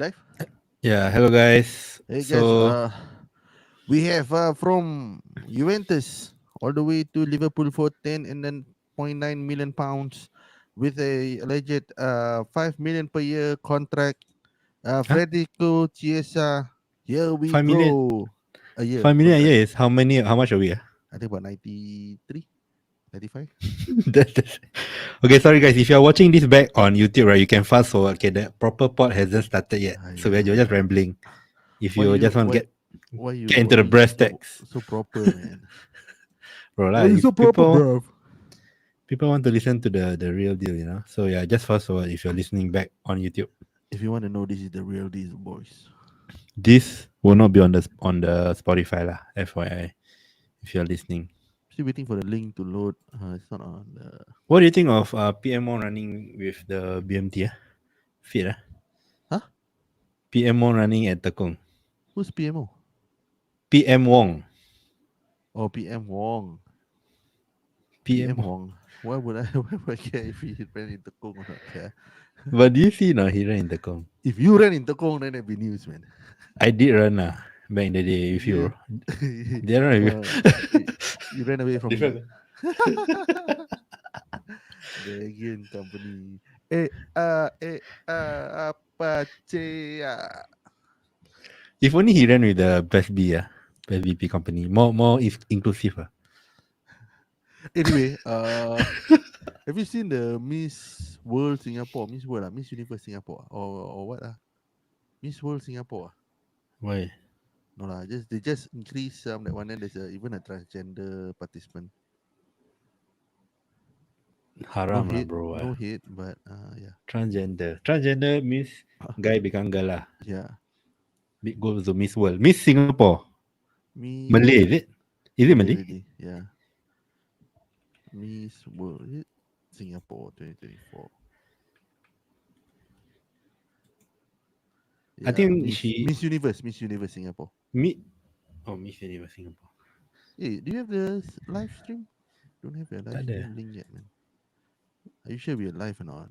live? Yeah, hello guys. Hey guys, So we have from Juventus all the way to Liverpool for 10 and then £0.9 million with a alleged 5 million per year contract. huh? Federico Chiesa, here we 5 million, go. A year 5 million a contract. year is how many? How much are we? I think about 93, 95. That's- okay, sorry guys. If you are watching this back on YouTube, right, you can fast forward. Okay, the proper pod hasn't started yet, so we're just Aiya. rambling. If Why you you just want to why get into the you breast so text, so proper, man? bro, Why lah. you so If proper, bro? people want to listen to the real deal, So yeah, just fast forward if you're listening back on YouTube. If you want to know, this is the real deal, boys. This will not be on the Spotify lah. FYI, if you're listening. Still waiting for the link to load. It's not on the. What do you think of PMO running with the BMT? Fit Huh? PMO running at Tekong. Who's PMO? PM Wong. Oh, PM Wong. PM PMO. Wong. Why would I? Why would I care if he ran in Tekong or not? Care. But do you see now he ran in Tekong? If you ran in Tekong, then it'd be news, man. I did run back in the day with Yeah. you. Did I run with you? You ran away from Different. the again company. Apache. If only he ran with the Best B, Best BP company. More inclusive. Anyway, have you seen the Miss World Singapore, Miss World, Miss Universe Singapore, or what? Miss World Singapore. Why? No lah, they just increase that one. Then there's even a transgender participant. Haram lah, bro. No hate, but yeah, Transgender means guy become girl lah. yeah. Big goes to Miss World. Miss Singapore. Miss Malay, is it? Is it Malay? already, yeah. Miss World is it? Singapore 2024. Yeah, I think Miss Universe Singapore. Miss Universe Singapore. Hey, do you have the live stream? Don't have the live Tak ada. stream link yet, man. Are you sure we're live or not?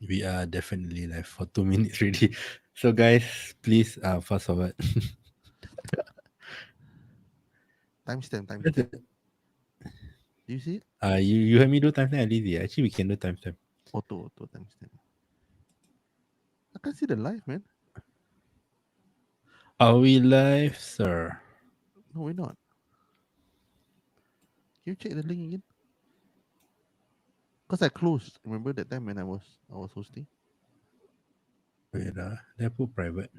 We are definitely live for 2 minutes already. So guys, please fast forward. Timestamp. Do you see it? You heard me do timestamp, I lazy. Actually, we can do timestamp. Auto timestamp. I can't see the live, man. Are we live, sir? No, we're not. Can you check the link again? Because I closed. Remember that time when I was hosting? Wait, they put private.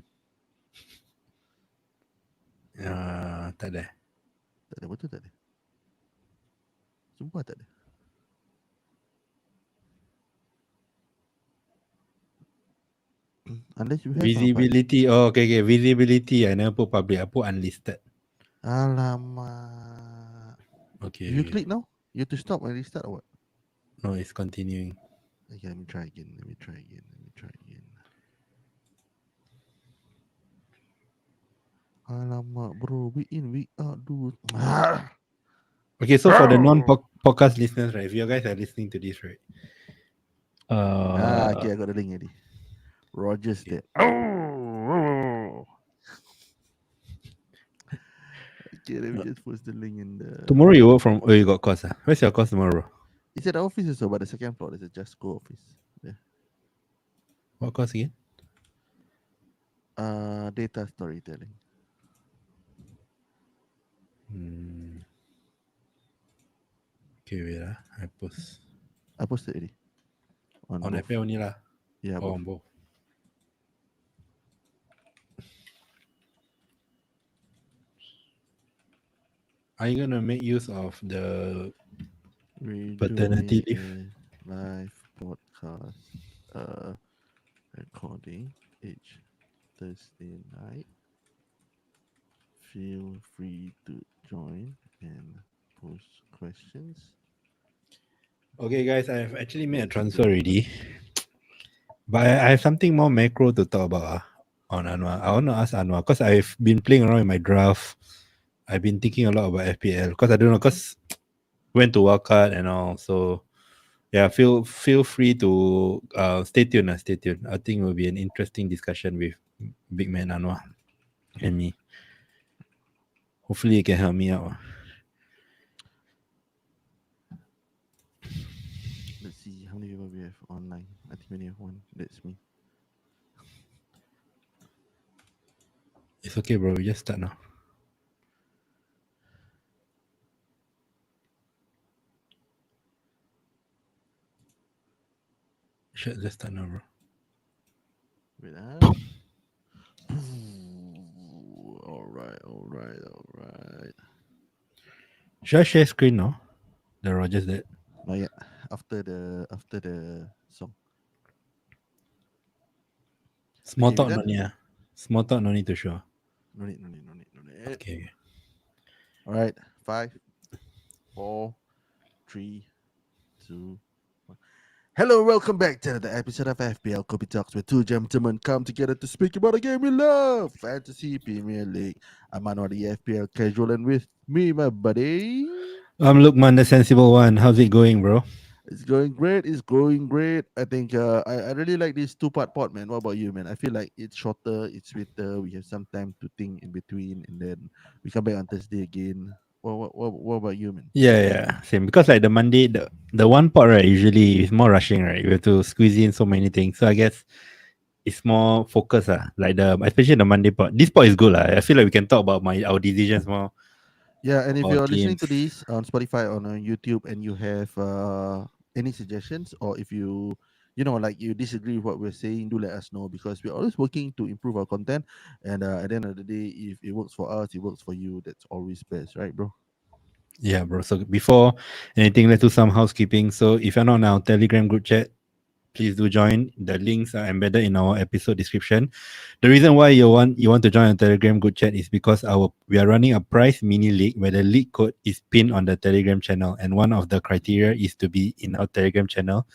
Tak ada. Tak ada, betul tak ada. Sumpah tak ada. Unless you have Visibility. Oh, okay. Visibility. I never put public. I put unlisted. Alamak. Okay. You click now? You have to stop and restart or what? No, it's continuing. Okay, let me try again. Alamak, bro. Week in, week out, dude. Okay, so for the non-podcast listeners, right? If you guys are listening to this, right? Okay, I got the link already. Roger's Okay. there. Oh. Okay, let me just post the link in the. Tomorrow you work from. Oh, you got course. Where's your course tomorrow? It's at the office also, but the second floor. There's a Just Go office. There. What course again? Data storytelling. Okay, wait I post. I posted already. On both. FPL only lah. Yeah, Or both. on both. Are you gonna make use of the paternity leave? Live podcast recording each Thursday night. Feel free to join and post questions. Okay, guys, I've actually made a transfer already. But I have something more macro to talk about on Anwar. I want to ask Anwar because I've been playing around with my draft. I've been thinking a lot about FPL because I don't know, because went to wildcard and all. So yeah, feel free to stay tuned. Stay tuned. I think it will be an interesting discussion with Big Man Anwar and me. Hopefully, you can help me out. Let's see how many people we have online. I think we only have one. That's me. It's okay, bro. We just start now. Should just start now, bro. Wait, all right, all right, all right. Should I share screen now? The Rogers that. Not yet. After the song. Small Okay, we talk, no done. need. Small talk, no need to show. No need, no need, no need, no need. Okay. All right. 5, 4, 3, 2, 1. Hello, welcome back to the episode of FPL Kopi Talks, where two gentlemen come together to speak about a game we love, Fantasy Premier League. I'm Anwar, the FPL casual, and with me, my buddy. I'm Lukman, the sensible one. How's it going, bro? It's going great. It's going great. I think I really like this two-part pod, man. What about you, man? I feel like it's shorter, it's sweeter. We have some time to think in between, and then we come back on Thursday again. What about you, man? Yeah, yeah, same. Because like the Monday, the one part right usually is more rushing, right? You have to squeeze in so many things. So I guess it's more focused, like the especially the Monday part. This part is good, I feel like we can talk about our decisions more, Yeah, and if about you're listening teams. to this on Spotify or on YouTube and you have any suggestions, or if like you disagree with what we're saying, do let us know, because we're always working to improve our content. And at the end of the day, if it works for us, it works for you. That's always best, right, bro? Yeah, bro. So before anything, let's do some housekeeping. So if you're not on our Telegram group chat, please do join. The links are embedded in our episode description. The reason why you want to join a Telegram group chat is because we are running a prize mini league where the league code is pinned on the Telegram channel, and one of the criteria is to be in our Telegram channel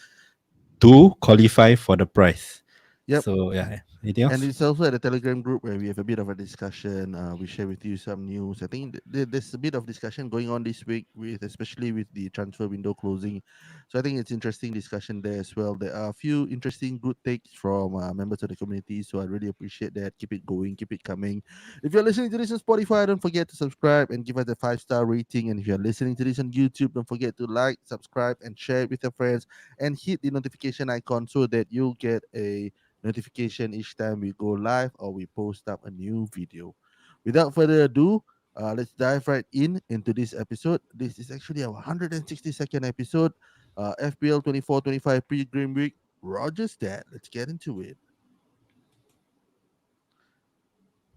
to qualify for the prize. Yep. So yeah, anything And else? it's also at the Telegram group where we have a bit of a discussion. We share with you some news. I think there's a bit of discussion going on this week, especially with the transfer window closing. So I think it's interesting discussion there as well. There are a few interesting good takes from members of the community. So I really appreciate that. Keep it going, keep it coming. If you're listening to this on Spotify, don't forget to subscribe and give us a 5-star rating. And if you're listening to this on YouTube, don't forget to like, subscribe, and share it with your friends, and hit the notification icon so that you'll get a notification each time we go live or we post up a new video. Without further ado, let's dive right into this episode. This is actually our 162nd episode, FPL 24-25 pre-game week. Roger's dad. Let's get into it.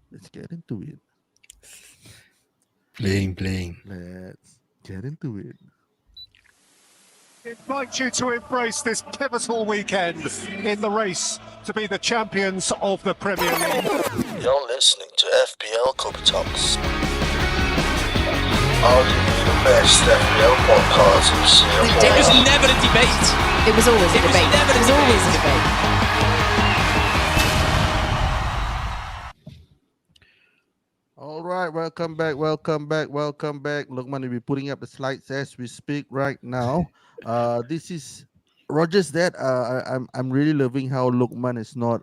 Let's get into it. Playing. Let's get into it. Invite you to embrace this pivotal weekend in the race to be the champions of the Premier League. You're listening to FPL Kopi Talks. Arguably the best FPL podcast in Singapore. It was never a debate. It was always a It was debate. never It was a always debate. a debate. All right, welcome back. Lukman will be putting up the slides as we speak right now. This is Roger's dad. I'm really loving how Lukman is not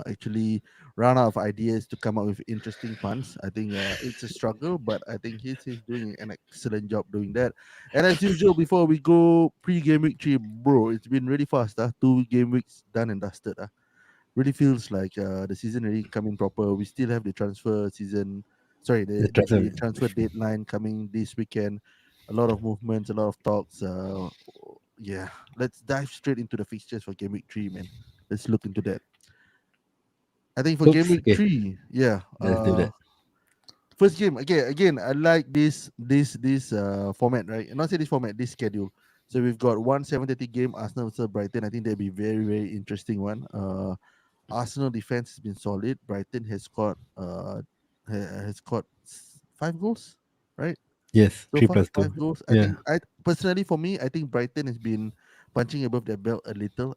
actually run out of ideas to come up with interesting puns. I think it's a struggle, but I think he's doing an excellent job doing that. And as usual, before we go pre-game week 3, bro, it's been really fast. 2 game weeks done and dusted. Really feels like the season really coming proper. We still have the transfer season. Sorry, The the transfer. transfer deadline coming this weekend. A lot of movements, a lot of talks. Yeah, let's dive straight into the fixtures for game week 3, man. Let's look into that. I think for game Oops. week Okay, 3, yeah. let's do that. First game again. I like this format, right? And not say this format, this schedule. So we've got one 7:30 game, Arsenal versus Brighton. I think that'll be very interesting one. Arsenal defense has been solid. Brighton has scored 5 goals, right? Yes, So three far, plus two. 5 goals. I Yeah, think I personally, for me, I think Brighton has been punching above their belt a little.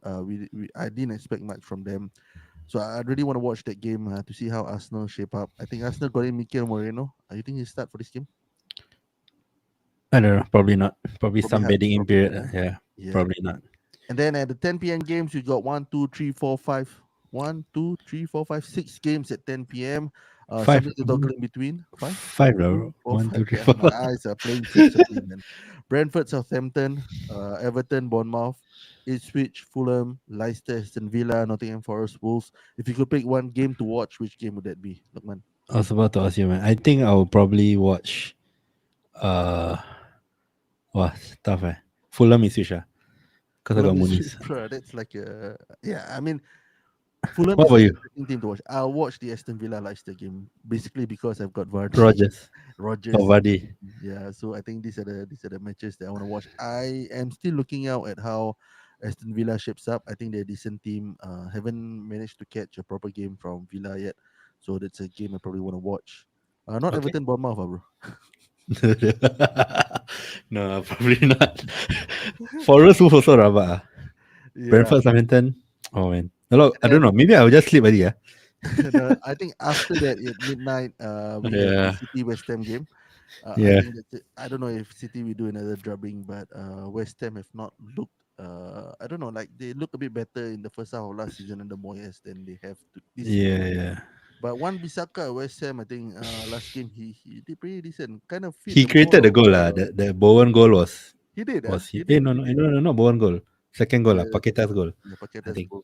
I didn't expect much from them, so I really want to watch that game to see how Arsenal shape up. I think Arsenal got in Mikel Moreno. You think he'll start for this game? I don't know. Probably not. Probably Probably some hard. bedding in Probably period. hard. Yeah, Yeah. probably not. And then at the 10 p.m. games, we got 6 games at 10 p.m. Five, Something to toggle in between. Five, five, two, bro. four, One, five. two, three, Yeah, four. my eyes are playing tricks on me, man. Brentford, Southampton, Everton, Bournemouth, Ipswich, Fulham, Leicester, Aston Villa, Nottingham Forest, Wolves. If you could pick one game to watch, which game would that be, Lukman? I was about to ask you, man. I think I'll probably watch. Uh, wow, tough, eh? Fulham is which, because I Fulham got is, Muniz. bro, that's like a, yeah, I mean, Fulham What is about an you, interesting team to watch. I'll watch the Aston Villa Leicester game basically because I've got Vardy, Rogers? Oh, Rogers. Vardy. Yeah, so I think these are the matches that I want to watch. I am still looking out at how Aston Villa shapes up. I think they're a decent team. Haven't managed to catch a proper game from Villa yet, so that's a game I probably want to watch. Not Okay. Everton Bournemouth, bro. No, probably not. Forest Wolf also rabak. Yeah, Brentford Southampton. Oh man. A lot, I don't and know. Maybe I'll just sleep early. Yeah. I think after that at midnight, we have the Yeah. City West Ham game. I Yeah. think that I don't know if City will do another drubbing, but West Ham have not looked. I don't know, like they look a bit better in the first half of last season under Moyes than they have this season. Yeah. Yeah. But one Bisaka at West Ham, I think last game he did pretty decent. Kind of feed He the ball created the of goal. The Bowen goal he did, was he? he did, No, he no, did. no, no, no, Bowen goal. Second goal, The Paqueta's goal. I Paqueta's think. goal.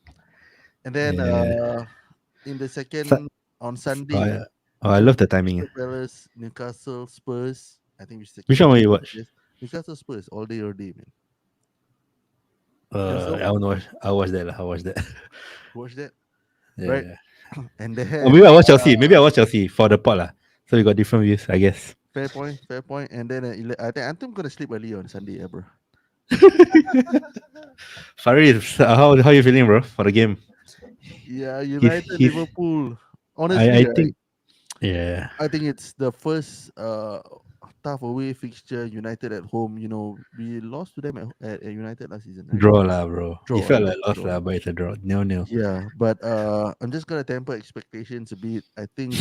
And then Yeah. in the Su- second on oh, Sunday, yeah. Oh, we I got love the timing. Crystal Palace, Newcastle, Spurs. I think we should Which keep one it will to you watch? yes. Newcastle Spurs all day or day, man. Yourself, I don't know. I'll watch that. I'll watch that. watch that, right? Yeah. And Or then maybe I watch Chelsea. Maybe I watch Chelsea for the pot lah. So we got different views, I guess. fair point, fair point. And then I think I'm gonna sleep early on Sunday, bro. Farid, how you feeling, bro, for the game? Yeah, He's United, he's. Liverpool. I Honestly, right? think yeah. I think it's the first tough away fixture. United at home. We lost to them at United last season, right? Draw lah, bro. It Draw, felt right? like loss Draw. lah, but it's a draw. 0-0. Yeah, but I'm just gonna temper expectations a bit. I think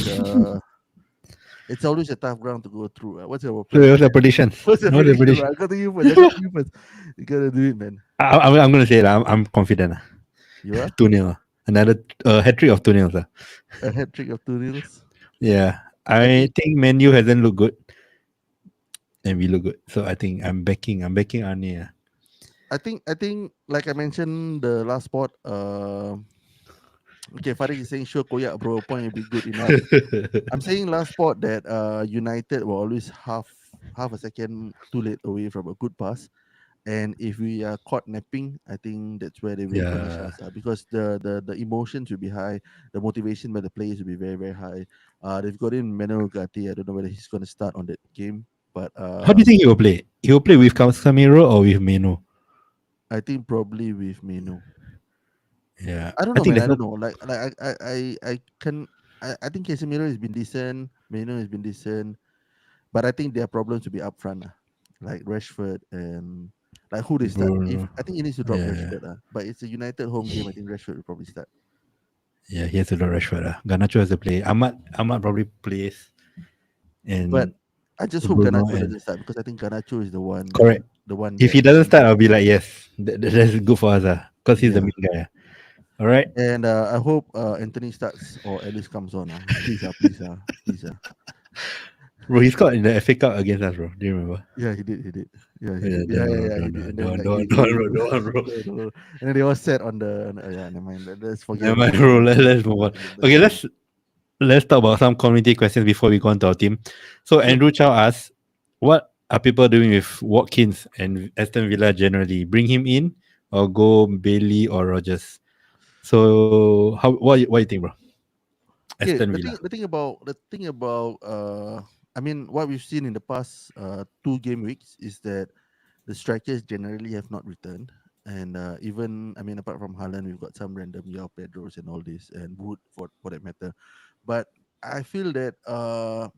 it's always a tough ground to go through. What's your So prediction? what's the predictions? What's your What's the prediction, bro? prediction? I got to you first. I got to you first. You gotta do it, man. I'm gonna say lah. I'm confident lah. You are 2-0. Another hat trick of 2-0 lah. a hat trick of two nils. Yeah. I I think, think Menu hasn't looked good, and we look good. So I think I'm backing. Arnie. I think, like I mentioned the last spot. Okay, Farid is saying sure, Koyak, bro. A point will be good enough. I'm saying last spot that United were always half a second too late away from a good pass. And if we are caught napping, I think that's where they will punish Yeah. us because the emotions will be high, the motivation by the players will be very very high. They've got in Manuel Gatti. I don't know whether he's going to start on that game, but How do you think he will play? He will play with Casemiro or with Meno? I think probably with Mino. Yeah. I don't I know, think man. I there's no. don't know. Like I can. I think Casemiro has been decent. Mino has been decent, but I think their problems will be up front, like Rashford and like who they start. If Bruno. I think he needs to drop Yeah. Rashford, but it's a United home game. I think Rashford will probably start. Yeah, he has to do Rashford. Garnacho has to play. Ahmad probably plays. But And I just hope Bruno Garnacho and doesn't start because I think Garnacho is the one, correct. the one If that he doesn't needs start, to I'll be start. like, yes, that's good for us. Because he's the Yeah, main guy. All right. and I hope Anthony starts or at least comes on. Please, please, please. Bro, he scored in the FA Cup against us, bro. Do you remember? Yeah, he did. He did. Yeah, he Yeah, did. Yeah, damn, yeah, bro. yeah, he Don't, did. And don't, then don't, like he, don't, he don't, bro. Don't, bro. and then they all sat on the. Yeah, never mind. Let's forget Never about mind, it. bro. Let's move on. Let's Okay, move on. let's talk about some community questions before we go on to our team. So Sure. Andrew Chow asks, what are people doing with Watkins and Aston Villa generally? Bring him in or go Bailey or Rogers? So what you think, bro? Okay, Aston the Villa. thing, I mean, what we've seen in the past 2 game weeks is that the strikers generally have not returned. And even, I mean, apart from Haaland, we've got some random Yao Pedros and all this, and Wood for that matter. But I feel that a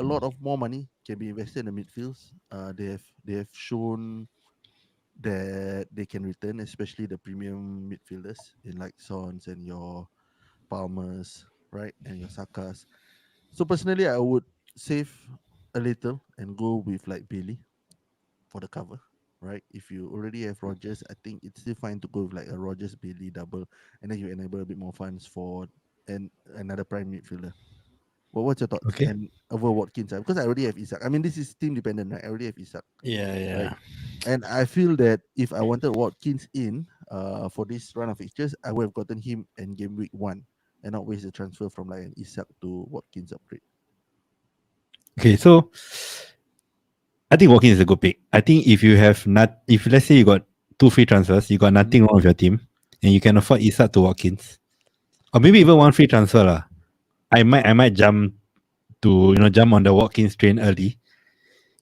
lot of more money can be invested in the midfields. They have shown that they can return, especially the premium midfielders in like Sons and your Palmers, right, and your Sakas. So personally, I would save a little and go with like Bailey for the cover. right? If you already have Rogers, I think it's still fine to go with like a Rogers Bailey double, and then you enable a bit more funds for and another prime midfielder. Well, what's your thoughts? Okay. And over Watkins, because I already have Isak. I mean, this is team dependent, right? I already have Isak, Yeah, right? yeah. And I feel that if I wanted Watkins in for this run of fixtures, I would have gotten him in game week 1 and not waste the transfer from like an Isak to Watkins upgrade. Okay, so I think Watkins is a good pick. I think if you have not, if let's say you got two free transfers, you got Mhm. nothing wrong with your team, and you can afford Isak to Watkins, or maybe even one free transfer lah. I might jump to jump on the Watkins train early,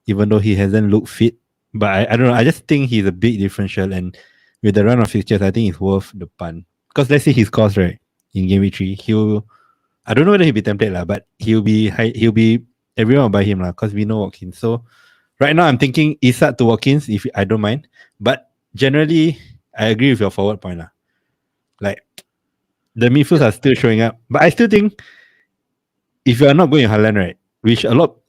even though he hasn't looked fit. But I don't know. I just think he's a big differential, and with the run of fixtures, I think it's worth the punt. Because let's say he scores right in game week 3, he'll. I don't know whether he'll be tempted lah, but he'll be high. He'll be everyone will buy him lah, because we know Watkins. So right now, I'm thinking Isak to Watkins if I don't mind. But generally, I agree with your forward point lah. Like the midfields Yeah, are still showing up, but I still think if you are not going Haaland right, which a lot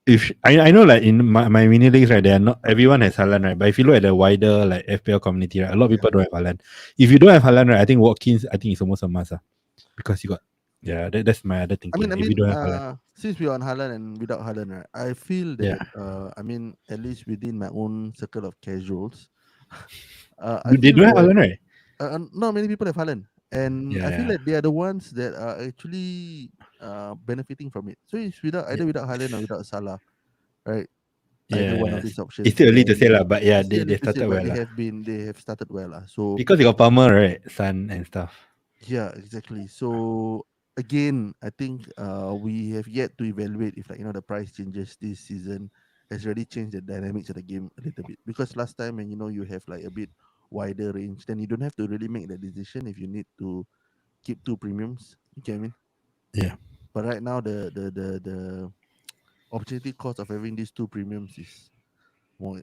if I know like in my mini leagues right, they are not everyone has Haaland right. But if you look at the wider like FPL community, right, a lot of yeah. people don't have Haaland. If you don't have Haaland, right, I think Watkins, I think it's almost a must, because you got that's my other I thinking. mean, I If you mean, don't have Haaland, since we're on Haaland and without Haaland, right, I feel yeah. that I mean, at least within my own circle of casuals, I They feel don't have that Haaland, right? not many people have Haaland, and Yeah, I feel yeah, that they are the ones that are actually benefiting from it. So it's without yeah, either without Haaland or without Salah, right? Either yeah, one of yeah. these It's options, still early to say and lah, but yeah, it's still they early to say, started but well lah. they have started well, so Because you got Palmer, right? Son and stuff. yeah, exactly. So again, I think we have yet to evaluate if the price changes this season has already changed the dynamics of the game a little bit. Because last time when you have like a bit wider range, then you don't have to really make the decision if you need to keep two premiums. You get what I mean? Yeah, But right now the opportunity cost of having these two premiums is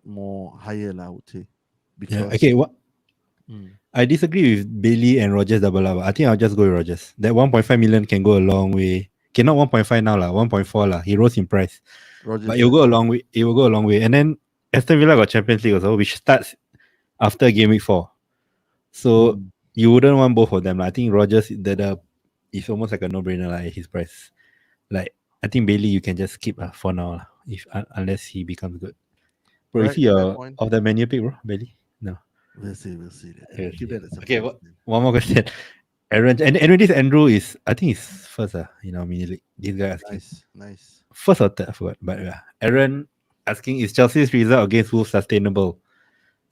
more higher lah, I would say. yeah. Because Okay, what mm, I disagree with Bailey and Rogers double up. I think I'll just go with Rogers. That 1.5 million can go a long way. Okay, not 1.5 now lah, 1.4 lah. He rose in price. But Rogers, it will yeah. go a long way. It will go a long way. And then Aston Villa got Champions League also, which starts after game week 4. So Mm, you wouldn't want both of them. I think Rogers the is almost like a no-brainer at his price. Like I think Bailey you can just skip for now if unless he becomes good. Bro, is right, he fair your point. of the menu pick, bro? Bailey? No. We'll see that. We'll Keep see. that a Okay, surprise. Then. one more question. Aaron and anyway, this Andrew is I think he's first mini league. This guy asking Nice, nice. first or third, I forgot. But yeah. Aaron asking is Chelsea's result against Wolves sustainable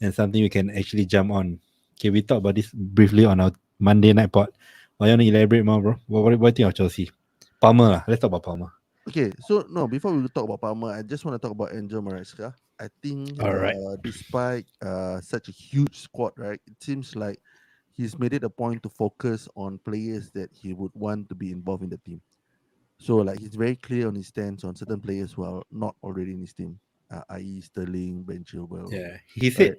and something we can actually jump on. Okay, we talked about this briefly on our Monday night pod. Why you want to elaborate more, bro? What do you think of Chelsea? Palmer, let's talk about Palmer. Okay, so no, before we talk about Palmer, I just want to talk about Angel Maresca. I think All right. despite such a huge squad, right, it seems like he's made it a point to focus on players that he would want to be involved in the team. So like he's very clear on his stance on certain players who are not already in his team, i.e. Sterling, Ben Chilwell, Yeah, he right? said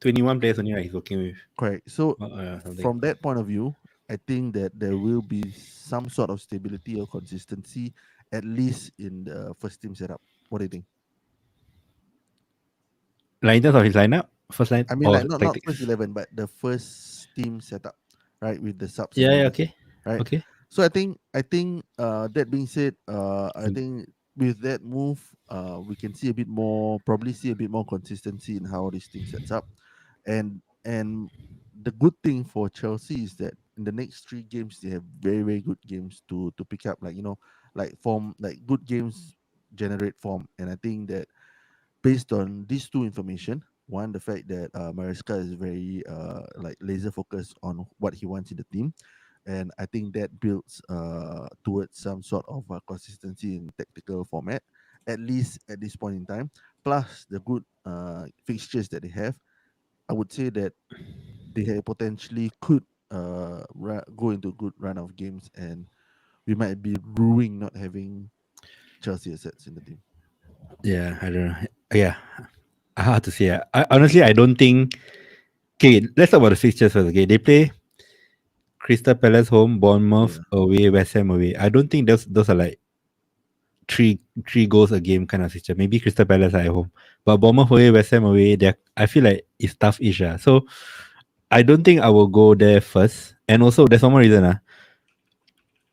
21 players only he's working with. Correct. So Something. from that point of view, I think that there will be some sort of stability or consistency, at least in the first team setup. What do you think? Like in terms of his lineup, first line I mean, or like not first tactics. 11, but the first team setup, right, with the subs and Yeah, all yeah, this, okay. right? Okay. So I think that being said, I So think with that move, we can see a bit more, probably see a bit more consistency in how this team sets up, and the good thing for Chelsea is that in the next 3 games they have very good games to pick up, like like form, like good games generate form, and I think that based on these two information, one, the fact that Maresca is very like laser focused on what he wants in the team, and I think that builds towards some sort of consistency in tactical format, at least at this point in time. Plus the good fixtures that they have, I would say that they potentially could go into a good run of games, and we might be ruining not having Chelsea assets in the team. yeah, I don't know. Yeah, hard to say. Honestly, I don't think. Okay, let's talk about the fixtures first. Okay, they play Crystal Palace home, Bournemouth Yeah. away, West Ham away. I don't think those are like three goals a game kind of system. Maybe Crystal Palace are at home, but Bournemouth away, West Ham away. I feel like it's tough-ish. So I don't think I will go there first. And also, there's one more reason.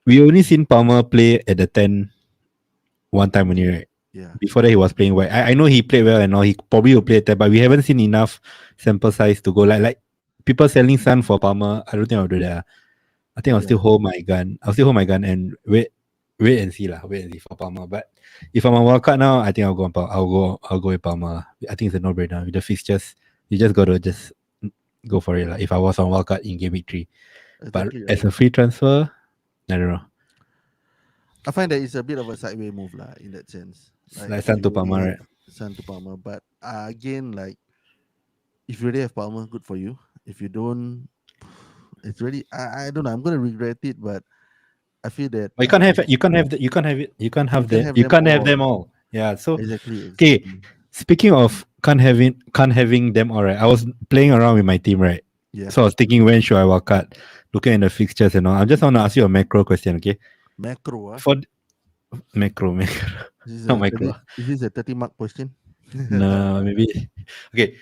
We only seen Palmer play at the 10 one time only, right? Yeah. Before that, he was playing well. I know he played well and all. He probably will play at 10, but we haven't seen enough sample size to go. Like people selling Sun for Palmer, I don't think I'll do that. I think I'll still hold my gun. I'll still hold my gun and wait and see lah. Wait and see for Palmer. But if I'm on wildcard now, I think I'll go. I'll go with Palmer. I think it's a no-brainer with the fixtures. You just gotta just go for it lah. If I was on wildcard in game week 3, but Exactly, as right? a free transfer, I don't know. I find that it's a bit of a sideways move lah in that sense. Like Sun to you already Palmer, have right? Sun to Palmer, but again, like if you already have Palmer, good for you. If you don't, it's really I don't know. I'm gonna regret it, but I feel that But you can't have you can have you them can't have all. them all. Yeah. So Exactly, okay. exactly. Speaking of can't having them all, right? I was playing around with my team, right? Yeah. So I was thinking when should I walk out, looking at the fixtures and all. I just want to ask you a macro question, okay? Macro, For macro, This is not a micro. is this a 30 mark question? No, maybe. Okay.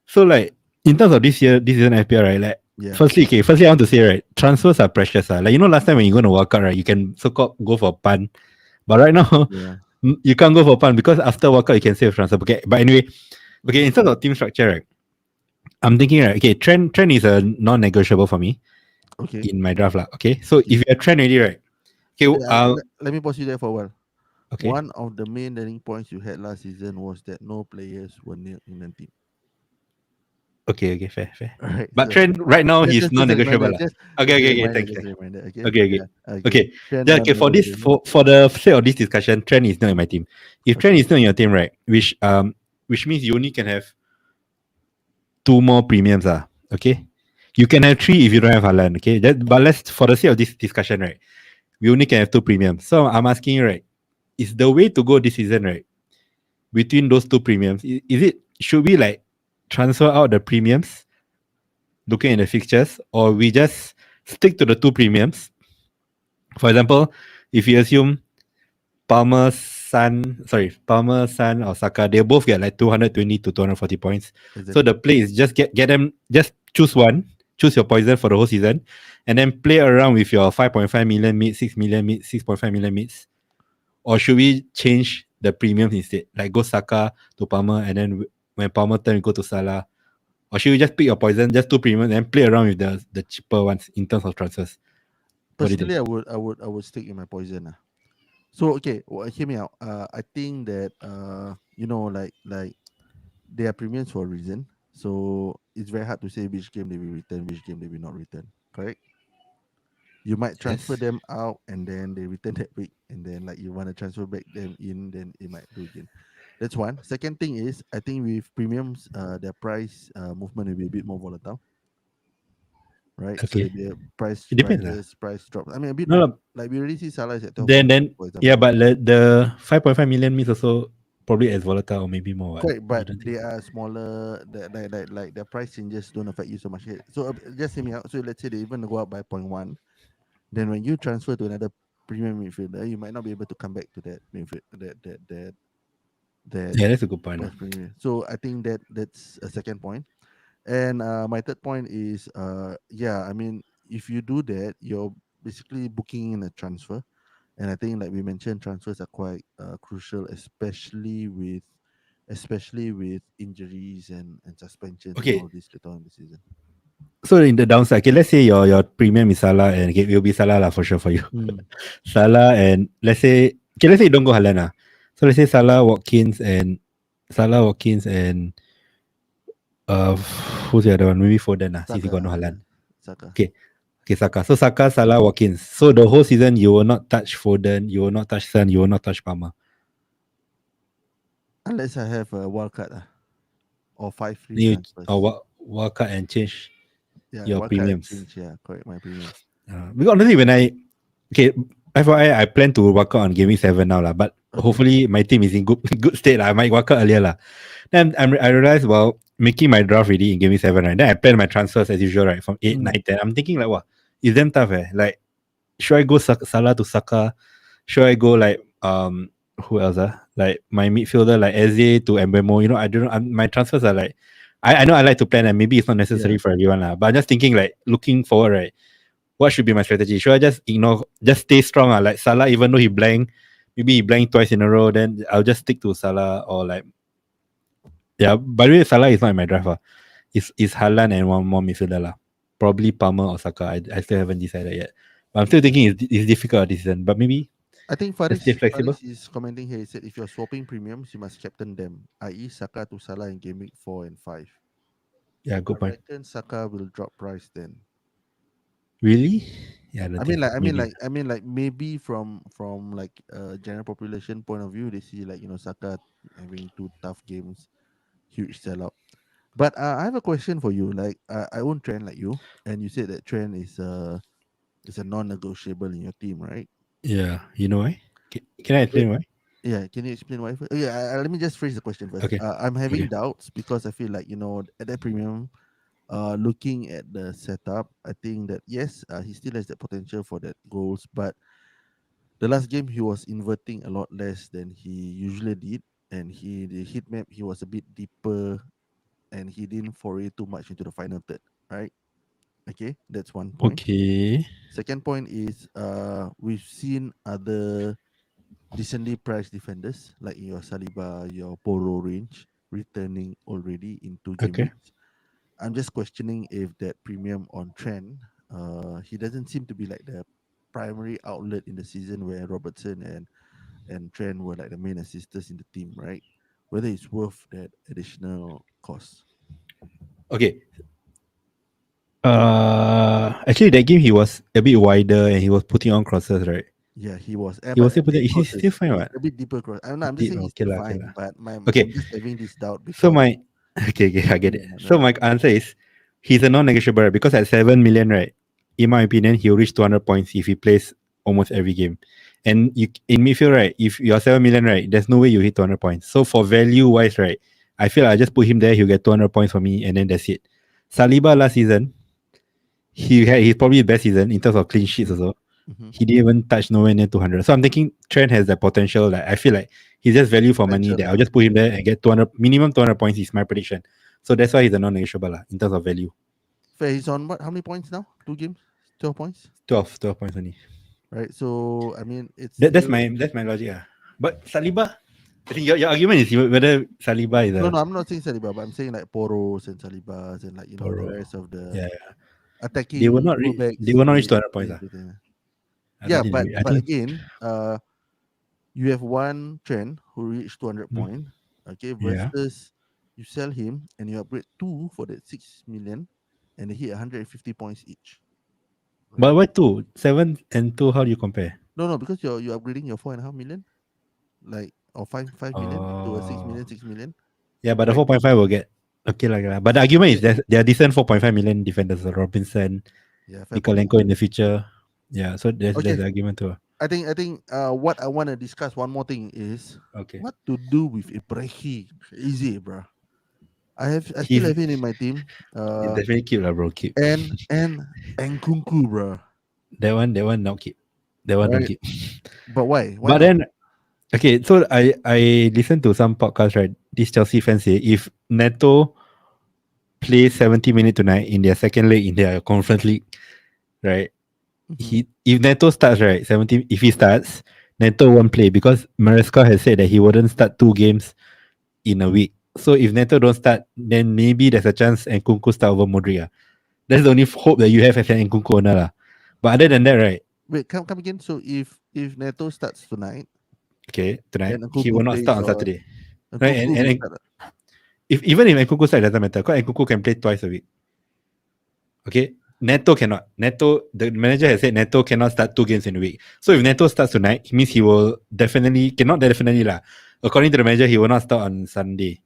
So like in terms of this season FPL, right? Like Yeah. firstly I want to say, right, transfers are precious. Like last time when you're gonna walk out, right, you can so-called go for punt. But right now, Yeah. you can't go for punt because after walkout you can save transfer. Okay, but anyway, okay, in terms of team structure, right? I'm thinking, right, okay, trend is a non-negotiable for me Okay. in my draft. Okay. So if you have trend already, right? Okay, Let me pause you there for a while. okay. One of the main learning points you had last season was that no players were near in the team. Okay, fair. All right. But So trend right now he's just a non-negotiable. reminder. Lah. Just Okay, a reminder. thanks. Just a reminder. Okay. Okay. Yeah, Okay. Trend Yeah, okay, for this non-negotiable. for the sake of this discussion, trend is not in my team. If trend is not in your team, right, which means you only can have 2 more premiums, okay? You can have 3 if you don't have Haaland, okay? But let's, for the sake of this discussion, right, we only can have 2 premiums. So I'm asking you, right, is the way to go this season, right, between those 2 premiums, should we like transfer out the premiums looking at the fixtures, or we just stick to the 2 premiums? For example, if you assume Palmer, Son, or Saka, they both get like 220 to 240 points. Exactly. So the play is just get them, just choose your poison for the whole season, and then play around with your 5.5 million mid, 6 million mid, 6.5 million mids. Or should we change the premiums instead? Like go Saka to Palmer, and then when Palmer turn, go to Salah. Or should we just pick your poison, just 2 premiums, and play around with the cheaper ones in terms of transfers? What do you think? Personally, I would stick in my poison. So okay, hear me out. I think that like they are premiums for a reason. So it's very hard to say which game they will return, which game they will not return. Correct? You might transfer Yes. them out and then they return that week, and then like you want to transfer back them in, then it might do again. That's one. Second thing is I think with premiums, their price movement will be a bit more volatile, right? So Okay. it'll be a price It depends. price drop. I mean a bit No, like we already see Salah is at 12, then for example. yeah, but the 5.5 million means also probably as volatile or maybe more. Correct, You but don't they think so? are smaller. Like the price changes don't affect you so much. So just hear me out. So let's say they even go up by 0.1, then when you transfer to another premium midfielder, you might not be able to come back to that midfield that Yeah, that's a good point. price premium. So I think that's a second point. And my third point is I mean if you do that, you're basically booking in a transfer. And I think like we mentioned, transfers are quite crucial, especially with injuries and suspensions and Okay, all this later on in the season. so in the downside, okay, let's say your premium is Salah, and okay, it will be Salah lah for sure for you. Salah, and let's say you don't go Haaland lah. So let's say Salah, Watkins, and uh who's the other one? Maybe Foden lah, since you got no Haaland. Saka. Okay, Saka. So Saka, Salah, Watkins. So the whole season you will not touch Foden, you will not touch Son, you will not touch Palmer. Unless I have a wild card or 5 free You transfers. or walk out and change your wild card and premiums. change, correct, my premiums. Because honestly, when FYI, I plan to work out on Gaming 7 now, but Okay. hopefully my team is in good state. I might work out earlier. Then I realized while making my draft ready in Gaming 7, right? Then I plan my transfers as usual, right? From 8, 9, 10. I'm thinking like, what? It's damn tough, Like, should I go Salah to Saka? Should I go like who else? Like my midfielder, like Eze to Mbemo. You know, I don't know. My transfers are like, I know I like to plan, and maybe it's not necessary Yeah. for everyone, lah. But I'm just thinking, like, looking forward, right? What should be my strategy? Should I just ignore, just stay strong? Like Salah, even though he blank, maybe he blank twice in a row, then I'll just stick to Salah or like, yeah. By the way, Salah is not in my draft. It's Haaland and one more midfielder, lah. Probably Palmer or Saka. I still haven't decided yet. But I'm still thinking it's difficult a decision. But maybe I think just stay Faris flexible. Faris is commenting here. He said if you're swapping premiums, you must captain them, i.e. Saka to Salah in game week 4 and 5. Yeah, I good point. reckon Saka will drop price then. Really? Yeah, I don't I mean think so. like I mean Maybe. like I mean like maybe from like general population point of view, they see like Saka having two tough games, huge sellout. But I have a question for you. Like I own Trend like you, and you said that Trend is a non-negotiable in your team, right? Yeah, you know why? Can I Wait, explain why? yeah, can you explain why? Yeah, let me just phrase the question first. Okay. I'm having Okay. doubts because I feel like at that premium, looking at the setup, I think that yes, he still has that potential for that goals, but the last game he was inverting a lot less than he usually did, and the heat map he was a bit deeper, and he didn't foray too much into the final third, right? Okay, that's one point. Okay. Second point is we've seen other decently priced defenders like your Saliba, your Poro range returning already in two game Okay. weeks. I'm just questioning if that premium on Trent, he doesn't seem to be like the primary outlet in the season where Robertson and Trent were like the main assisters in the team, right? Whether it's worth that additional cost. Okay. Actually, that game he was a bit wider and he was putting on crosses, right? Yeah, he was. He was But still putting. deep Is he still crosses, fine? What? a bit deeper cross. I'm just saying he's Okay still lah. Okay fine, lah. but Okay. I'm just having this doubt So because my okay, I get it. premium, So right? my answer is he's a non-negotiable, right? Because at 7 million, right? In my opinion, he'll reach 200 points if he plays almost every game. And you in midfield, right? If you're 7 million, right? There's no way you hit 200 points. So for value wise, right? I feel I just put him there. He'll get 200 points for me, and then that's it. Saliba last season, he's probably the best season in terms of clean sheets Mm-hmm. also. Mm-hmm. He didn't even touch nowhere near 200. So I'm thinking Trent has the potential. Like I feel like he's just value for money. Potential, That I'll lah. just put him there and get 200 minimum 200 points is my prediction. So that's why he's a non-negotiable in terms of value. Fair, he's on what? How many points now? 2 games, 12 points, 12 points only. right? So I mean, it's That's still my logic. But Saliba, I think your argument is whether Saliba is no, a no. I'm not saying Saliba, but I'm saying like Poros and Salibas and like the borrow. rest of the Yeah, yeah. attacking They fullbacks. will not reach 200 points. I don't Yeah, think. I but think. again, you have one trend who reached 200 Mm, point, okay, yeah. versus you sell him and you upgrade two for that 6 million, and they hit 150 points each, But right? why two? 7 and 2, how do you compare? No, because you're upgrading your 4.5 million, like or five million into a 6 million, Oh. 6 million, Yeah, but the right? 4.5 will get okay lah. Okay lah. But the argument is Okay, that there are decent 4.5 million defenders, Robinson, yeah, fair point. Nikolenko in the future. Yeah, so there's Okay, the argument too. I think what I want to discuss one more thing is Okay. what to do with Ibrahim. Easy, bro. I still He's have him in my team. he's definitely keep lah, bro. Keep. And Kunku, bro. That one not keep. That one don't Right? keep. But why? Why But not? then okay, so I listened to some podcast, right? This Chelsea fans say if Neto plays 70 minutes tonight in their second leg in their conference league, right? Mhm. He if Neto starts, right, 70, if he starts, Neto won't play because Maresca has said that he wouldn't start 2 games in a week. So if Neto don't start, then maybe there's a chance Nkunku start over Modric. That's the only hope that you have as an Nkunku owner. But other than that, right, Wait, come again. So if Neto starts tonight okay, tonight, and he Nkunku will not plays start on on Saturday. Right? Nkunku will start. If even if Nkunku start, it doesn't matter because Nkunku can play twice a week. Okay. Neto cannot. Neto, the manager has said Neto cannot start 2 games in a week. So if Neto starts tonight, it means he will cannot definitely lah. According to the manager, he will not start on Sunday.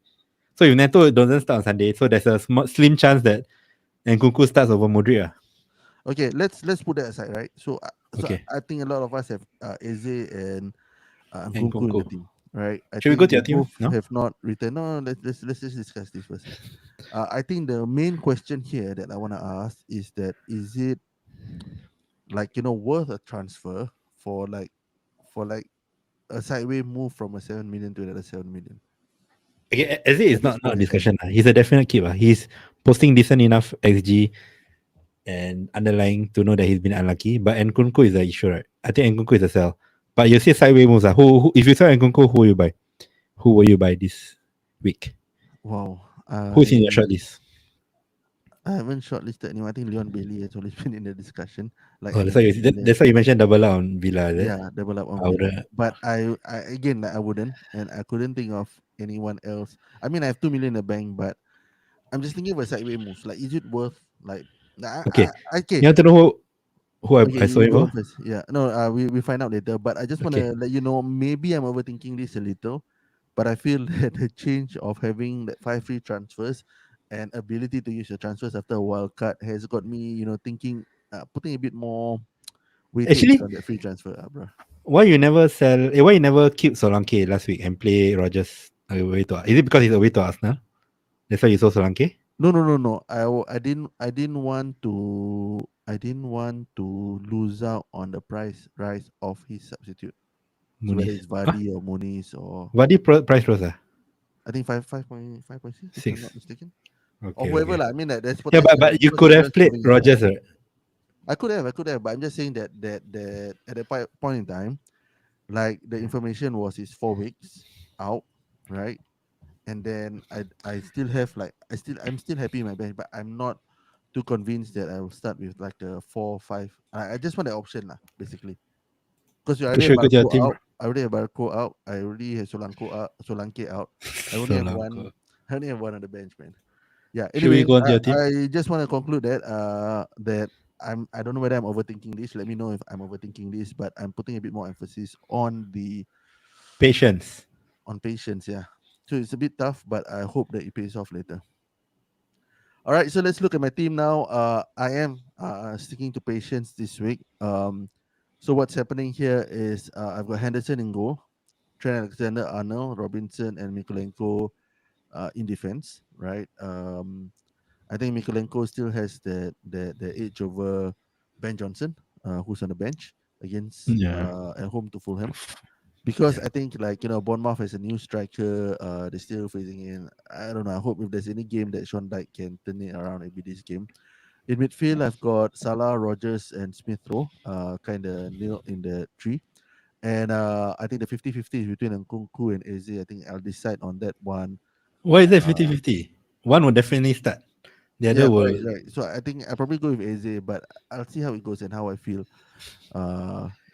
So if Neto doesn't start on Sunday, so there's a slim chance that Nkunku starts over Modric. Okay, let's put that aside, right? So Okay. I think a lot of us have Eze and Nkunku in Nkunku. the team, right? I Should we go think to they your team? both No? have not written. No, let's just discuss this first. I think the main question here that I want to ask is that is it like worth a transfer for like a sideways move from a 7 million to another 7 million Okay, as it is at this not a point in time. discussion. He's a definite keep. He's posting decent enough XG and underlying to know that he's been unlucky. But Nkunku is the issue, right? I think Nkunku is a sell. But you see sideways moves. Who if you sell Nkunku, who will you buy? Who will you buy this week? Wow. Who's in your shortlist? I haven't shortlisted anyone. I think Leon Bailey has always been in the discussion. Like Oh, I mentioned earlier. that's why you mentioned double out on Villa, is it? Yeah, double up on I would, Villa. But I again, like, I wouldn't, and I couldn't think of anyone else. I mean, I have 2 million in the bank, but I'm just thinking of a sideways moves. Like, is it worth like? okay. Okay, You want to know who okay, I saw you him go for? on first. Yeah, no, we find out later. But I just want Okay. to let you know, maybe I'm overthinking this a little, but I feel that the change of having that 5 free transfers and ability to use your transfers after a wild card has got me, thinking, putting a bit more weightage Actually, on that free transfer, bro. why you never sell? Why you never keep Solanke last week and play Rogers away to? Is it because he's away to Arsenal? That's why you sold Solanke? No, no, no, no. I didn't want to lose out on the price rise of his substitute. So whether Muniz. it's Huh? Vardy or Muniz or Vardy price rose ah? I think 5.6, if I'm not 6. mistaken, or Okay, whoever okay. lah. I mean that there's Yeah, potential. but you Because could have everyone's played coming in. Rogers, right? I could have, but I'm just saying that at that point in time, like the information was is 4 weeks out, right? And then I still have like I'm still happy in my bench, but I'm not too convinced that I will start with like a 4 5. I just want the option lah, basically. Because you Okay, already have sure, go to your Barco team. out. I already have Barco out. I already have Solanke out. I only have one. Solanke. I only have one on the bench, man. Yeah. Should we Anyway, go on to your team? I just want to conclude that I don't know whether I'm overthinking this. Let me know if I'm overthinking this, but I'm putting a bit more emphasis Patience. on patience. Yeah. So it's a bit tough, but I hope that it pays off later. All right, so let's look at my team now. I am sticking to patience this week. So what's happening here is I've got Henderson in goal, Trent Alexander-Arnold, Robinson, and Mikolenko in defense. Right. I think Mikolenko still has the edge over Ben Johnson, who's on the bench against Yeah. at home to Fulham. Because Yeah. I think Bournemouth has a new striker. They're still facing in. I don't know. I hope if there's any game that Sean Dyche can turn it around, it'll be this game. In midfield, I've got Salah, Rogers, and Smith Rowe. Kind of nil in the tree. And I think the 50-50 is between Nkunku and Eze. I think I'll decide on that one. Why is that Uh, 50-50? One will definitely start. The yeah, other will. correct, right. So I think I'll probably go with Eze, but I'll see how it goes and how I feel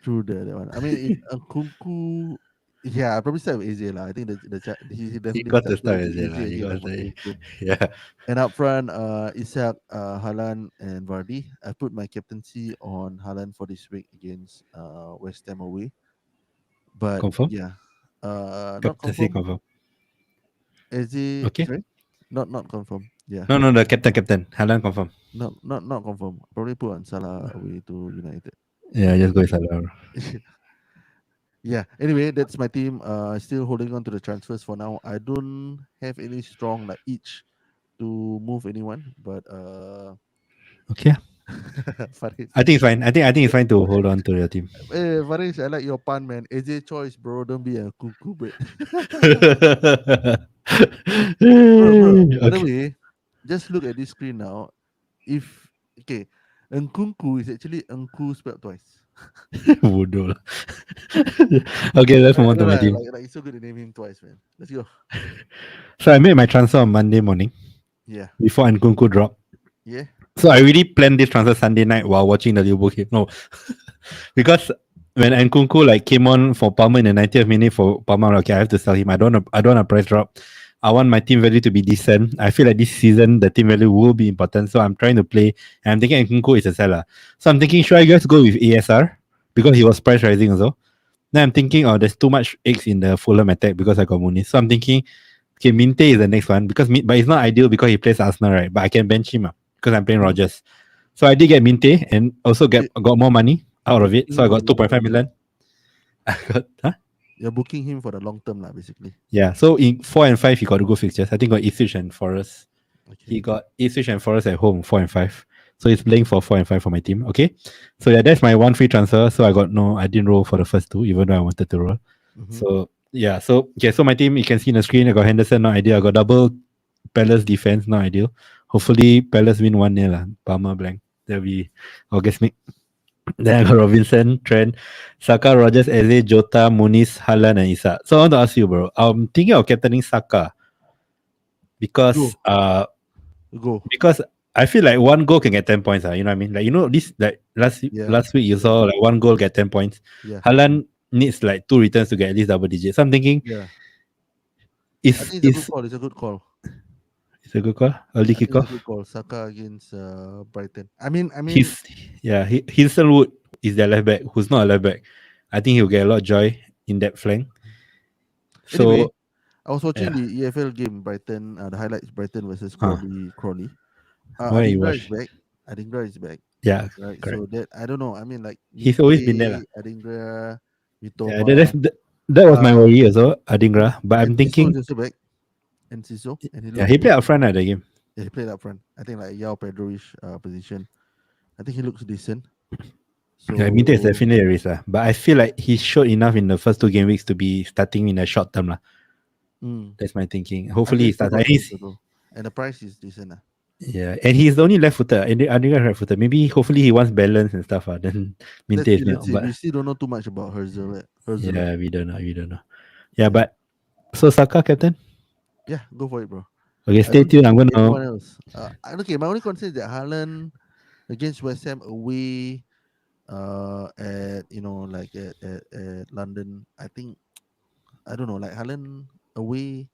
through the that one. I mean, if Nkunku, yeah, I'll probably start with Eze lah. I think he He definitely got to starts. So start it'll as be it. Eze He again got on to Monday's game. yeah. And up front, Isak, Haaland, and Vardy. I put my captaincy on Haaland for this week against West Ham away. But Confirm? yeah, not Captaincy confirm. confirm. Eze, Okay. sorry, not confirm. Yeah, No, the captain. Haaland confirm. not confirm. Probably put on Salah away to United. Yeah, just go with Salah. Yeah. Anyway, that's my team. Still holding on to the transfers for now. I don't have any strong like itch to move anyone, but Okay. Faris. I think it's fine. I think it's fine to hold on to your team. Hey, Faris, I like your pun, man. AJ choice, bro. Don't be a cuckoo bird. Bro. By the Okay. way, just look at this screen now. If okay, Nkunku is actually Nku spelled twice. Bodoh lah. Okay, let's move I on to know my lah, team. like it's so good to name him twice, man. Let's go. So I made my transfer on Monday morning Yeah. before Nkunku dropped. Yeah. So I really planned this transfer Sunday night while watching the Liverpool game. No, because when Nkunku like came on for Palmer in the 90th minute for Palmer, okay, I have to sell him. I don't want a price drop. I want my team value to be decent. I feel like this season the team value will be important. So I'm trying to play, and I'm thinking Nkunku is a seller. So I'm thinking, should I just go with ASR because he was price rising also? Then I'm thinking, oh, there's too much eggs in the Fulham attack because I got Muniz. So I'm thinking, okay, Minte is the next one but it's not ideal because he plays Arsenal, right? But I can bench him because I'm playing Rogers. So I did get Minte and also got more money out of it. So I got 2.5 million. I got You're booking him for the long term, lah, basically. yeah. So in 4 and 5, he got to go fixtures. I think got Ipswich and Forest. Okay. He got Ipswich and Forest at home, 4 and 5. So he's playing for 4 and 5 for my team. Okay. So yeah, that's my one free transfer. So I didn't roll for the first two, even though I wanted to roll. Mm-hmm. So yeah, so okay, so my team you can see on the screen. I got Henderson, not ideal. I got double Palace defense, not ideal. Hopefully Palace win 1-0 lah. Palmer blank. That'll be orgasmic. Then I got Robinson, Trent, Saka, Rogers, Eze, Jota, Muniz, Haaland, and Isak. So I want to ask you, bro. I'm thinking of captaining Saka Go, because go. because I feel like one goal can get 10 points. You know what I mean? Like this like Yeah, last week you yeah, saw like one goal get 10 points. yeah, Haaland needs like two returns to get at least double digits. So I'm thinking yeah. I is think it's a good is call. It's a good call. it's a good call. Early I think it's a kickoff. good call. Saka against Brighton. I mean, He's Hinsonwood is their left back, who's not a left back. I think he'll get a lot of joy in that flank. anyway, So I was watching yeah. the EFL game, Brighton, the highlights Brighton versus Huh. Crawley. Why you Adingra is watch? back. Adingra is back, Yeah, right? correct. So that I don't know. I mean, like He's always been there. Mite, Adingra, Yeah, Mitoma, that was my uh, worry also, Adingra. But I'm and Siso is thinking, also back. And Siso, and he yeah, looks he played up decent. front at the game. Yeah, he played up front. I think like Yao Pedro-ish position. I think he looks decent. Yeah, Minte is So definitely a risk. But I feel like he showed enough in the first two game weeks to be starting in the short term. mm, That's my thinking. I Hopefully feel he starts. suitable. And I feel he's, suitable. And the price is decent. yeah, and he's the only left footer. And Adingra right footer. Maybe hopefully he wants balance and stuff. Then Minte Let's is see. Let's not. see. We But still don't know too much about Herzl. Herzl. yeah, we don't know. We don't know. Yeah, Yeah. but so Saka captain. Yeah. Go for it, bro. Okay, I stay don't tuned. I'm see gonna. anyone else. Okay. My only concern is that Haaland against West Ham away. At at London. I think I don't know. Like Haaland away.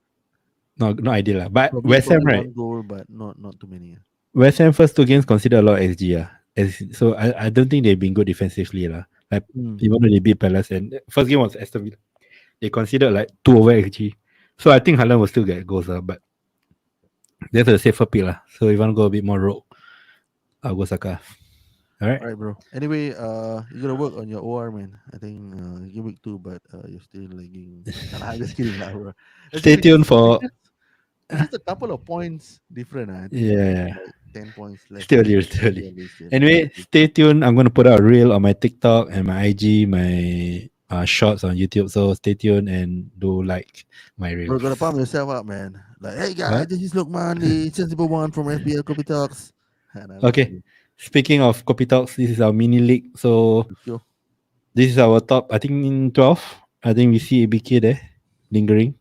No ideal But Probably West Ham, probably right? one goal, but not too many. West Ham first two games consider a lot of XG. So I don't think they've been good defensively. Like Mm. even though they beat Palace and first game was Aston Villa, they considered like 2 over XG. So I think Haaland will still get goals. But that's a safer pick. So if you want to go a bit more rogue, I'll go Saka. All right. All right, bro. Anyway, you gotta work on your OR, man. I think game week 2, but you're still lagging. Nah, I'm just kidding, lah, bro. Let's see, Stay tuned for it's just a couple of points different. I think you have yeah. like 10 points less Still than early, still early. your list. Anyway, stay tuned. I'm gonna put out a reel on my TikTok and my IG, my shorts on YouTube. So stay tuned and do like my Bro, reels. gotta pump yourself up, man. Like, hey guys, What? this is Lukman, the sensible one from FPL Kopi Talks. And I'm just Okay. kidding. Speaking of Kopi Talks, this is our mini league. So Sure. this is our top. I think in 12. I think we see ABK there lingering.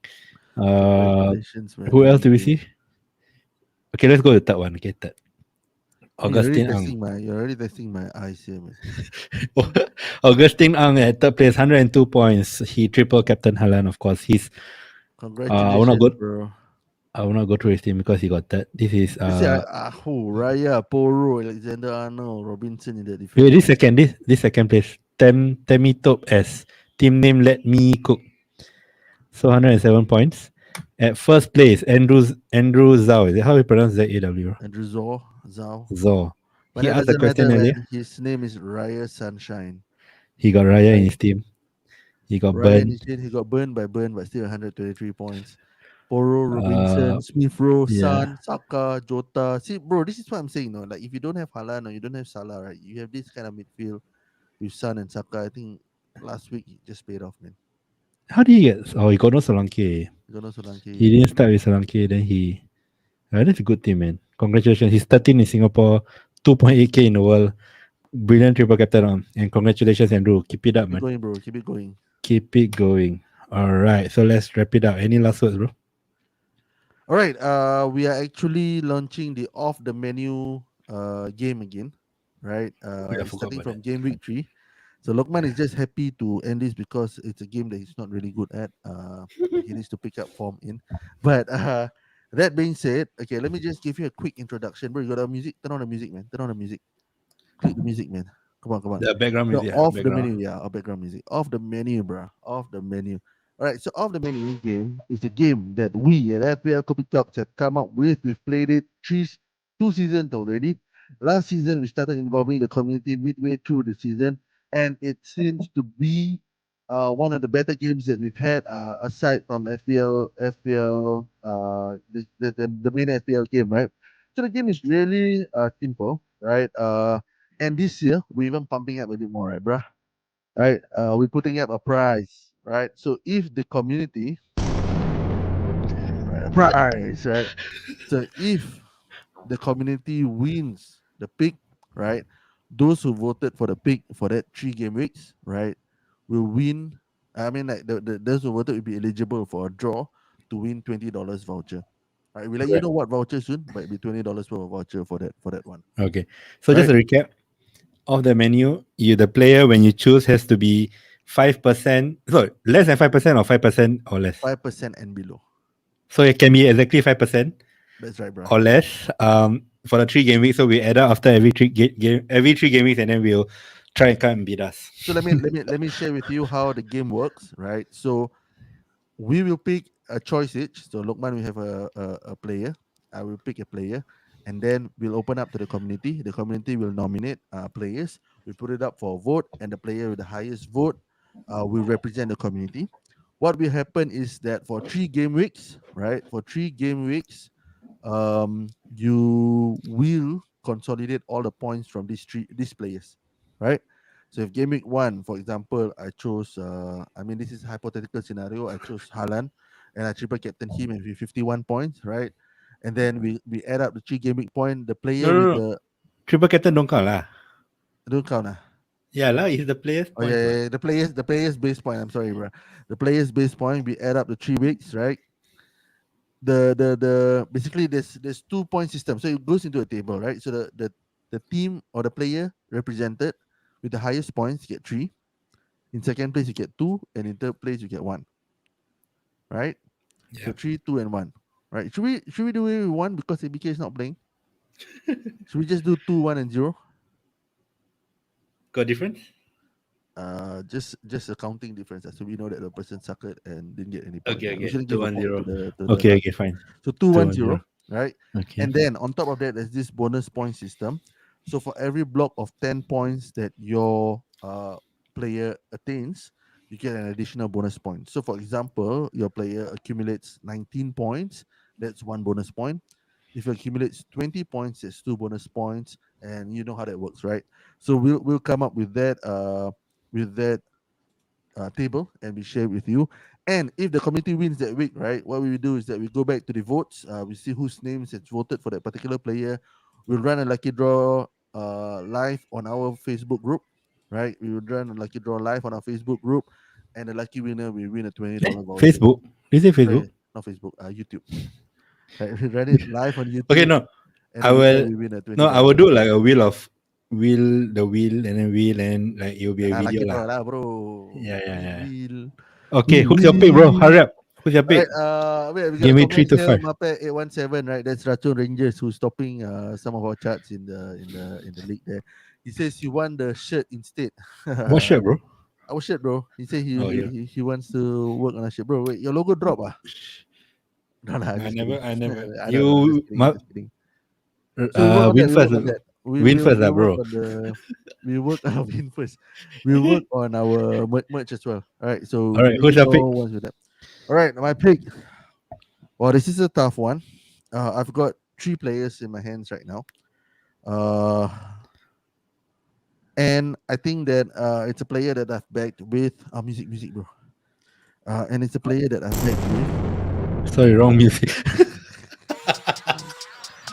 Congratulations, man. Who else do we ABK. see? Okay, let's go to the third one. Okay, third. You're already Augustine Ang. testing my eyes here, man. Augustine Ang at third place, 102 points. He triple captain Haaland, of course. He's I will not Congratulations, go bro. I will not go through his team because he got third. This is You see, Raya, Poro, Alexander Arnold, Robinson in the wait, defense. this second this second place. Temi Top S. Team name Let Me Cook. So 107 points. At first place, Andrew Zhao. Is it how you pronounce that AW? Andrew Zhao. Zhao. But He that asked a doesn't question matter, earlier. man. His name is Raya Sunshine. He got Raya in Right. his team. He got Ryan burned. instead, he got burned by burn, but still 123 points. Poro, Uh, Robinson, Smith Rowe, yeah. San, Saka, Jota. See, bro, this is what I'm saying. No, like if you don't have Haaland or you don't have Salah, right? You have this kind of midfield with San and Saka. I think last week it just paid off, man. How did he get? Oh, he got no Solanke. You know He Solanke. didn't start with Solanke. Then he. That's a good team, man. Congratulations. He's 13 in Singapore, 2.8K in the world. Brilliant triple captain. And congratulations, Andrew. Keep it up, Keep it man. going, bro. Keep it going. Keep it going. All right. So let's wrap it up. Any last words, bro? All right. We are actually launching the off the menu game again, right? I It's forgot starting about from that. game week 3. So Lokman is just happy to end this because it's a game that he's not really good at. That he needs to pick up form in. But that being said, okay, let me just give you a quick introduction. Bro, you got the music? Turn on the music, man. Turn on the music. Click the music, man. Come on, come on. The background So music. off the Background. menu, yeah, or background music. Off the menu, bro. Off the menu. All right, so off the menu game is a game that we at FPL Kopi Talks have come up with. We've played it 2 seasons already. Last season we started involving the community midway through the season, and it seems to be one of the better games that we've had aside from FPL the main FPL game, right? So the game is really simple, right? And this year, we're even pumping up a bit more, right, bruh? Right? We're putting up a prize. right? So if the community, right? So if the community wins the pick, right? Those who voted for the pick for that 3 game weeks, right, will win. I mean, like those who voted will be eligible for a draw to win $20 voucher. Right, we'll let you Right. know what voucher soon, but it'll be $20 per voucher for that one. Okay. So just Right, a recap of the menu. The player when you choose has to be 5%. So less than 5% or 5% or less. 5% and below. So it can be exactly 5% That's right, bro. or less. For the 3 game week, so we add up after every 3 game weeks, and then we'll try and come and beat us. So let me share with you how the game works. Right, so we will pick a choice each. So Lokman will have a player. I will pick a player, and then we'll open up to the community. The community will nominate players. We put it up for a vote, and the player with the highest vote will represent the community. What will happen is that for 3 game weeks, right? For 3 game weeks, you will consolidate all the points from these players, right? So if game week one, for example, I chose, I mean, this is a hypothetical scenario. I chose Haaland, and I triple captain him with 51 points, right? And then we add up the 3 game week point. The No, player no, with no. the Triple captain don't count lah. don't count ah. Yeah lah, it's the player's Oh yeah, points. yeah, yeah, the players base point. I'm sorry, bro. The players base point. We add up the 3 weeks, right? The basically there's 2 point system, so it goes into a table, right? So the team or the player represented with the highest points get 3. In second place you get 2, and in third place you get 1, right? So Yep. 3, 2, and 1, right? Should we do it with 1 because ABK is not playing? Should we just do 2, 1, and 0? Got difference? Just a counting difference, so we know that the person suckered and didn't get any points. Okay, We okay. shouldn't Two give a one point zero. to the Okay, okay, fine. So 2, 1, 2-1-0. 0, right? Okay. And then on top of that, there's this bonus point system. So for every block of 10 points that your player attains, you get an additional bonus point. So for example, your player accumulates 19 points, that's 1 bonus point. If it accumulates 20 points, it's 2 bonus points, and you know how that works, right? So we'll come up with that table, and we share with you. And if the committee wins that week, right, what we will do is that we go back to the votes. We see whose names has voted for that particular player. We'll run a lucky draw live on our Facebook group, right? We will run a lucky draw live on our Facebook group, and the lucky winner will win a $20 voucher. Facebook? Is it Facebook? Not Facebook, YouTube. Right, we run it live on YouTube. Okay, no. And I the winner will. will win a $20. No, I will do like a wheel, and then wheel, and like it will be a Lucky video draw lah. lah, bro. Yeah. Wheel. Okay, who's your pick, bro? Hurry up. Who's your pick? Right, wait, we got Give a me comment 3 to here, 5. Mape 817, right? That's Rachun Rangers who's topping some of our charts in the league there. He says he won the shirt instead. What shirt, bro? Our shirt, bro. He said Oh, yeah. he wants to work on a shirt, bro. Wait, your logo drop ah? No, I just never. kidding. I know, You just kidding. So we work on win that. first. Win first, We bro. work on the we work on win first. We work on our merch as well. All right. So All right, who's your pick? once with that. All right, my pick. Well, this is a tough one. I've got 3 players in my hands right now. And I think that it's a player that I've backed with music, bro. And it's a player that I've backed with. Sorry, wrong music.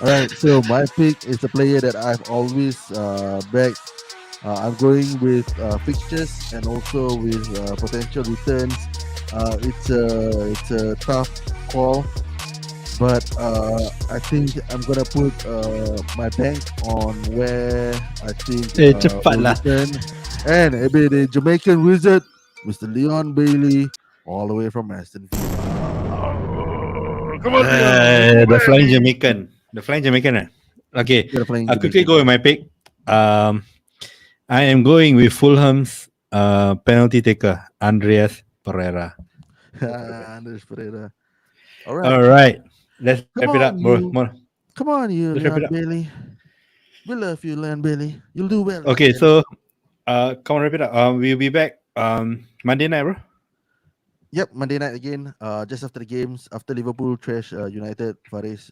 All right, so my pick is a player that I've always backed. I'm going with fixtures and also with potential returns. It's a tough call, but I think I'm gonna put my bank on where I think cepat will lah. return. And maybe the Jamaican wizard, Mr. Leon Bailey, all the way from Aston Villa. Come on, The Flying Jamaican. The Flying Jamaican. Okay, You're playing I'll quickly go with my pick. I am going with Fulham's penalty taker, Andreas Pereira. Andres Pereira. All All right. right, let's Come wrap it up, on, bro. you. Come on, you, Let's wrap Leon it up. Bailey. We love you, Leon Bailey. You'll do well. Okay, so come on, wrap it up. We'll be back Monday night, bro. Yep, Monday night again. Just after the games, after Liverpool trash United, Faris.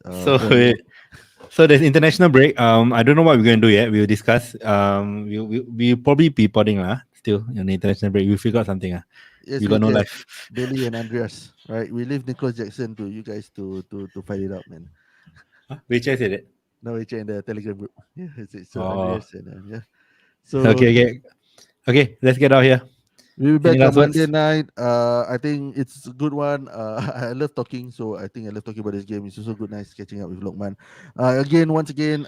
So there's international break. I don't know what we're going to do yet. We'll discuss. We'll probably be podding lah. Still on the international break. We'll figure out something. Yes, We we got no get life. Bailey and Andreas, right? We leave Nicholas Jackson to you guys to fight it out, man. Huh? Which I said it. No, it's in the Telegram group. Yeah, so Oh. Andreas and yeah. So Okay, okay. Okay, let's get out here. we'll be Any back on last Monday words? night. I think it's a good one. I love talking, so I think I love talking about this game. It's also good, nice catching up with Lokman. Once again,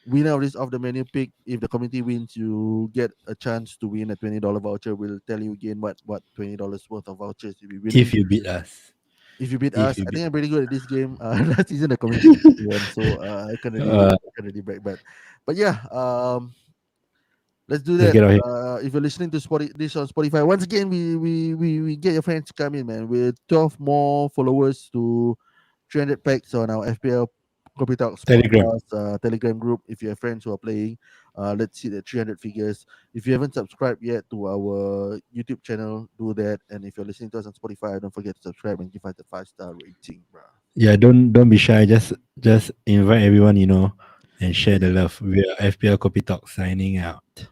winner of this off the menu pick. If the community wins, you get a chance to win a $20 voucher. We'll tell you again what $20 worth of vouchers you'll be winning. If you beat us. If you beat If us, you I beat think I'm pretty good at this game. Last season the community won, so I can't really brag. But yeah, let's do let's that. get out here. If you're listening to this on Spotify, once again, we get your friends to come in, man. With 12 more followers to 300 packs on our FPL Kopi Talks Telegram. podcast Telegram group. If you have friends who are playing, let's see the 300 figures. If you haven't subscribed yet to our YouTube channel, do that. And if you're listening to us on Spotify, don't forget to subscribe and give us the 5-star rating, bro. Yeah, don't be shy. Just invite everyone, and share the love. We are FPL Kopi Talk signing out.